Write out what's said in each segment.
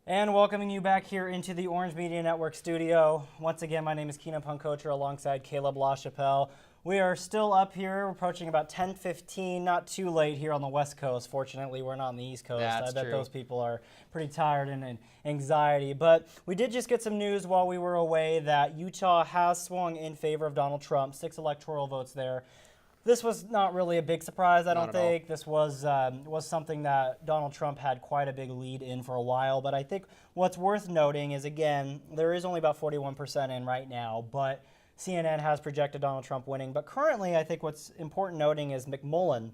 And welcoming you back here into the Orange Media Network studio. Once again, my name is Keenan Punkocher alongside Caleb LaChapelle. We are still up here. We're approaching about 10:15, not too late here on the West Coast. Fortunately, we're not on the East Coast. That's I bet true. those people are pretty tired and in anxiety. But we did just get some news while we were away that Utah has swung in favor of Donald Trump, 6 electoral votes there. This was not really a big surprise, I don't think. This was something that Donald Trump had quite a big lead in for a while. But I think what's worth noting is, again, there is only about 41% in right now, but CNN has projected Donald Trump winning. But currently, I think what's important noting is McMullen,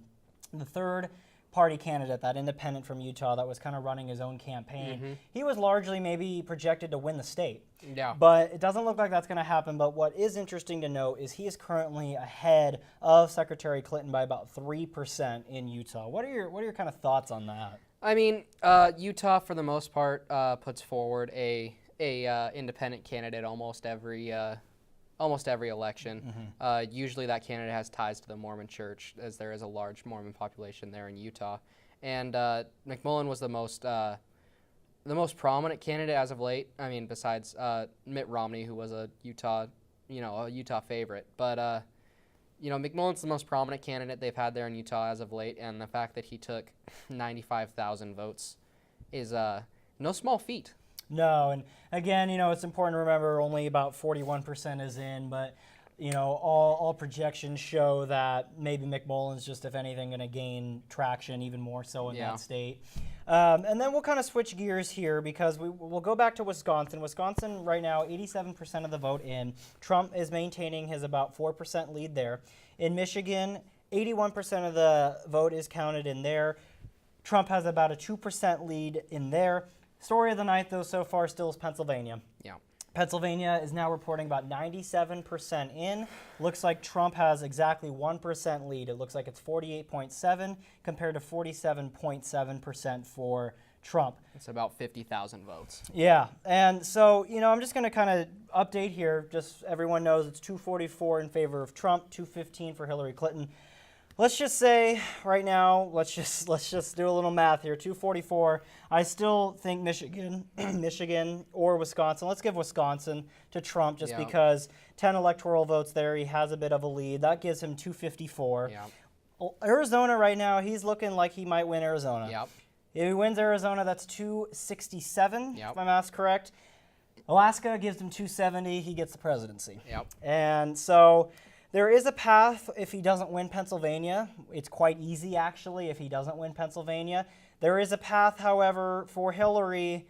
the third party candidate, that independent from Utah that was kind of running his own campaign. He was largely maybe projected to win the state. Yeah. But it doesn't look like that's going to happen. But what is interesting to note is he is currently ahead of Secretary Clinton by about 3% in Utah. What are your kind of thoughts on that? I mean, Utah for the most part puts forward a independent candidate almost every election. Usually that candidate has ties to the Mormon Church, as there is a large Mormon population there in Utah. And McMullen was the most prominent candidate as of late. I mean, besides Mitt Romney, who was a Utah favorite. But McMullen's the most prominent candidate they've had there in Utah as of late, and the fact that he took 95,000 votes is no small feat. No, and again, it's important to remember only about 41% is in, but all projections show that maybe McMullen's just, if anything, going to gain traction even more so in that state. And then we'll kind of switch gears here because we'll go back to Wisconsin. Wisconsin right now, 87% of the vote in. Trump is maintaining his about 4% lead there. In Michigan, 81% of the vote is counted in there. Trump has about a 2% lead in there. Story of the night, though, so far still is Pennsylvania. Yeah. Pennsylvania is now reporting about 97% in. Looks like Trump has exactly 1% lead. It looks like it's 48.7 compared to 47.7% for Trump. It's about 50,000 votes. Yeah, and so, I'm just going to kind of update here. Just everyone knows it's 244 in favor of Trump, 215 for Hillary Clinton. Let's just say right now, let's just do a little math here. 244. I still think Michigan or Wisconsin. Let's give Wisconsin to Trump just because 10 electoral votes there. He has a bit of a lead. That gives him 254. Yeah. Arizona right now, he's looking like he might win Arizona. Yep. If he wins Arizona, that's 267, Yep. if my math's correct. Alaska gives him 270. He gets the presidency. Yep. And so there is a path if he doesn't win Pennsylvania. It's quite easy, actually, if he doesn't win Pennsylvania. There is a path, however, for Hillary.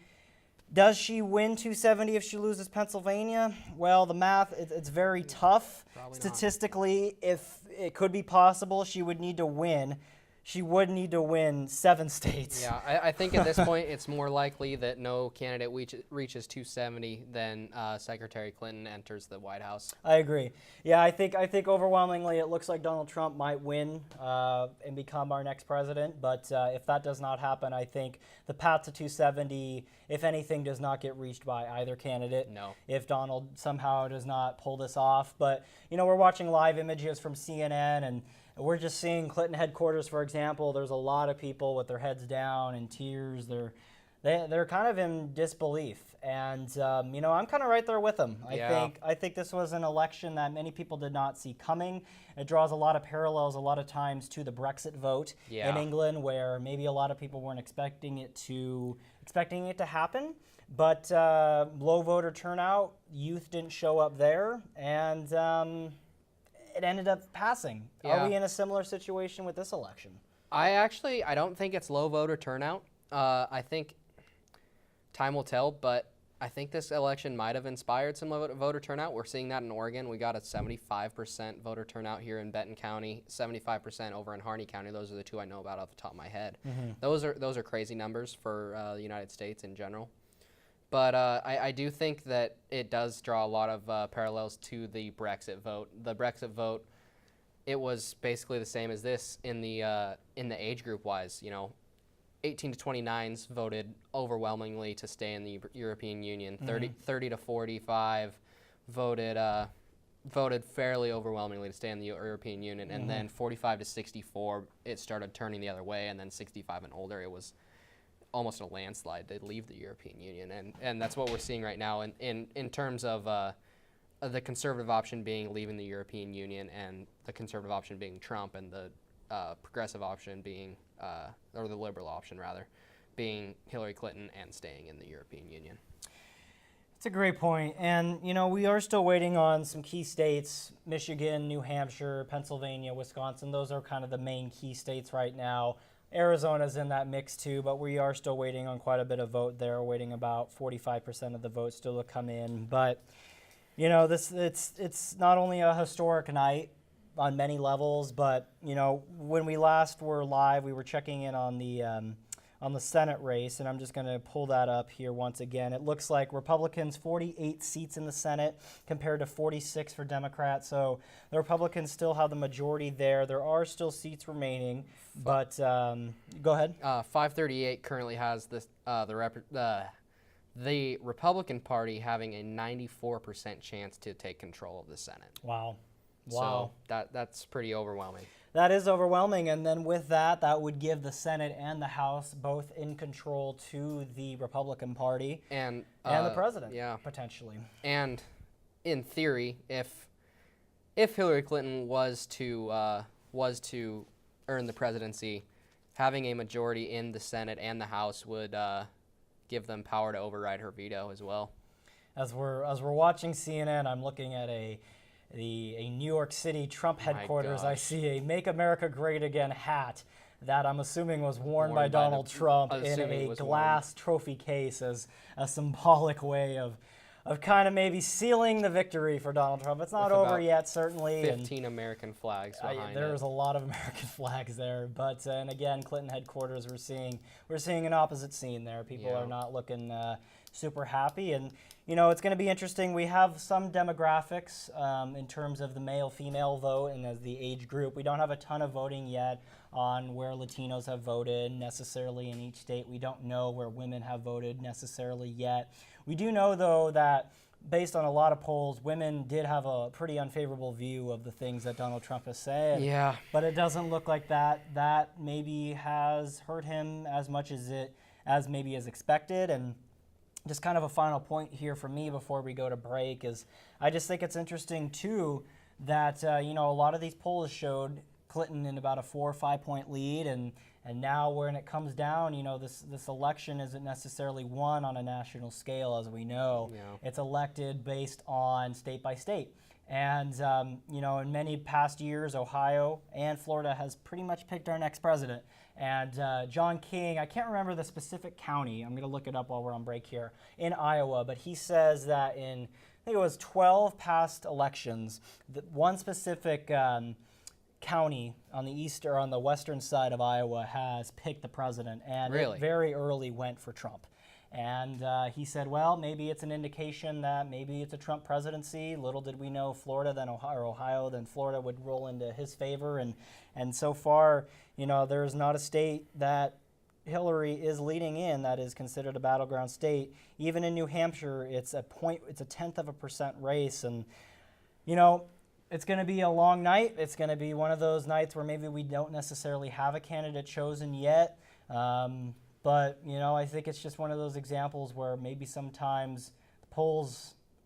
Does she win 270 if she loses Pennsylvania? Well, the math, it's very tough. Probably Statistically, if it could be possible, she would need to win. She would need to win 7 states. Yeah, I think at this point it's more likely that no candidate reaches 270 than Secretary Clinton enters the White House. I agree. Yeah, I think overwhelmingly it looks like Donald Trump might win and become our next president. But if that does not happen, I think the path to 270, if anything, does not get reached by either candidate. No. If Donald somehow does not pull this off. But, we're watching live images from CNN, and we're just seeing Clinton headquarters, for example. There's a lot of people with their heads down in tears. They're kind of in disbelief, and I'm kind of right there with them. I think this was an election that many people did not see coming. It draws a lot of parallels a lot of times to the Brexit vote in England, where maybe a lot of people weren't expecting it to happen. But low voter turnout, youth didn't show up there, and it ended up passing. Yeah. Are we in a similar situation with this election? I don't think it's low voter turnout. I think time will tell, but I think this election might have inspired some voter turnout. We're seeing that in Oregon. We got a 75% voter turnout here in Benton County, 75% over in Harney County. Those are the two I know about off the top of my head. Those are crazy numbers for the United States in general. But I do think that it does draw a lot of parallels to the Brexit vote. The Brexit vote, it was basically the same as this in the age group wise. 18 to 29s voted overwhelmingly to stay in the European Union. 30 to 45 voted fairly overwhelmingly to stay in the European Union, and then 45 to 64 it started turning the other way, and then 65 and older it was almost a landslide to leave the European Union, and that's what we're seeing right now in terms of the conservative option being leaving the European Union, and the conservative option being Trump, and the progressive option being, or the liberal option rather, being Hillary Clinton and staying in the European Union. It's a great point. And, we are still waiting on some key states, Michigan, New Hampshire, Pennsylvania, Wisconsin. Those are kind of the main key states right now. Arizona's in that mix too, but we are still waiting on quite a bit of vote there, waiting about 45% of the vote still to come in. But, it's not only a historic night on many levels, but, when we last were live, we were checking in on the Senate race, and I'm just going to pull that up here once again. It looks like Republicans 48 seats in the Senate compared to 46 for Democrats, so the Republicans still have the majority there. There are still seats remaining, but go ahead. 538 currently has the Republican Party having a 94% chance to take control of the Senate. Wow. So that's pretty overwhelming. That is overwhelming, and then with that would give the Senate and the House both in control to the Republican Party and the president, potentially. And in theory, if Hillary Clinton was to earn the presidency, having a majority in the Senate and the House would give them power to override her veto as well. As we're watching CNN, I'm looking at a New York City Trump headquarters. I see a "Make America Great Again" hat that I'm assuming was worn by Donald Trump in a glass trophy case as a symbolic way of kind of maybe sealing the victory for Donald Trump. It's not over yet, certainly. 15 American flags behind it. There's a lot of American flags there, but and again, Clinton headquarters, we're seeing an opposite scene there. People are not looking super happy, and it's going to be interesting. We have some demographics in terms of the male-female vote and as the age group. We don't have a ton of voting yet on where Latinos have voted necessarily in each state. We don't know where women have voted necessarily yet. We do know, though, that based on a lot of polls, women did have a pretty unfavorable view of the things that Donald Trump has said. Yeah. But it doesn't look like that maybe has hurt him as much as maybe as expected. And just kind of a final point here for me before we go to break is I just think it's interesting, too, that, a lot of these polls showed Clinton in about a 4 or 5 point lead, and now when it comes down, this election isn't necessarily won on a national scale, as we know. Yeah. It's elected based on state by state. And, in many past years, Ohio and Florida has pretty much picked our next president. And John King, I can't remember the specific county, I'm going to look it up while we're on break here, in Iowa, but he says that in, I think it was 12 past elections, that one specific county on the east or on the western side of Iowa has picked the president, and really? It very early went for Trump. And he said, well, maybe it's an indication that maybe it's a Trump presidency. Little did we know Florida, then Ohio, then Florida would roll into his favor. And so far, there's not a state that Hillary is leading in that is considered a battleground state. Even in New Hampshire, it's a 0.1% race. And, it's going to be a long night. It's going to be one of those nights where maybe we don't necessarily have a candidate chosen yet. But, I think it's just one of those examples where maybe sometimes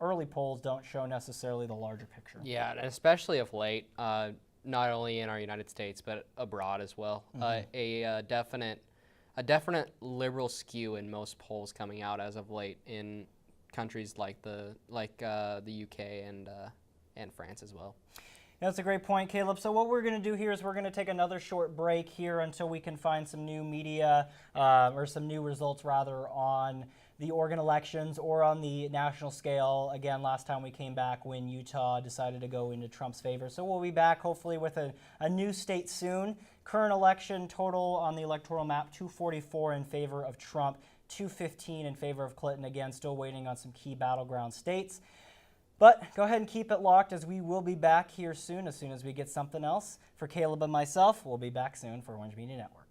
early polls don't show necessarily the larger picture. Yeah, and especially of late, not only in our United States, but abroad as well. Mm-hmm. A definite liberal skew in most polls coming out as of late in countries like the UK and France as well. That's a great point, Caleb. So what we're going to do here is we're going to take another short break here until we can find some new media or some new results, rather, on the Oregon elections or on the national scale. Again, last time we came back when Utah decided to go into Trump's favor. So we'll be back hopefully with a new state soon. Current election total on the electoral map, 244 in favor of Trump, 215 in favor of Clinton. Again, still waiting on some key battleground states. But go ahead and keep it locked, as we will be back here soon as we get something else. For Caleb and myself, we'll be back soon for Orange Media Network.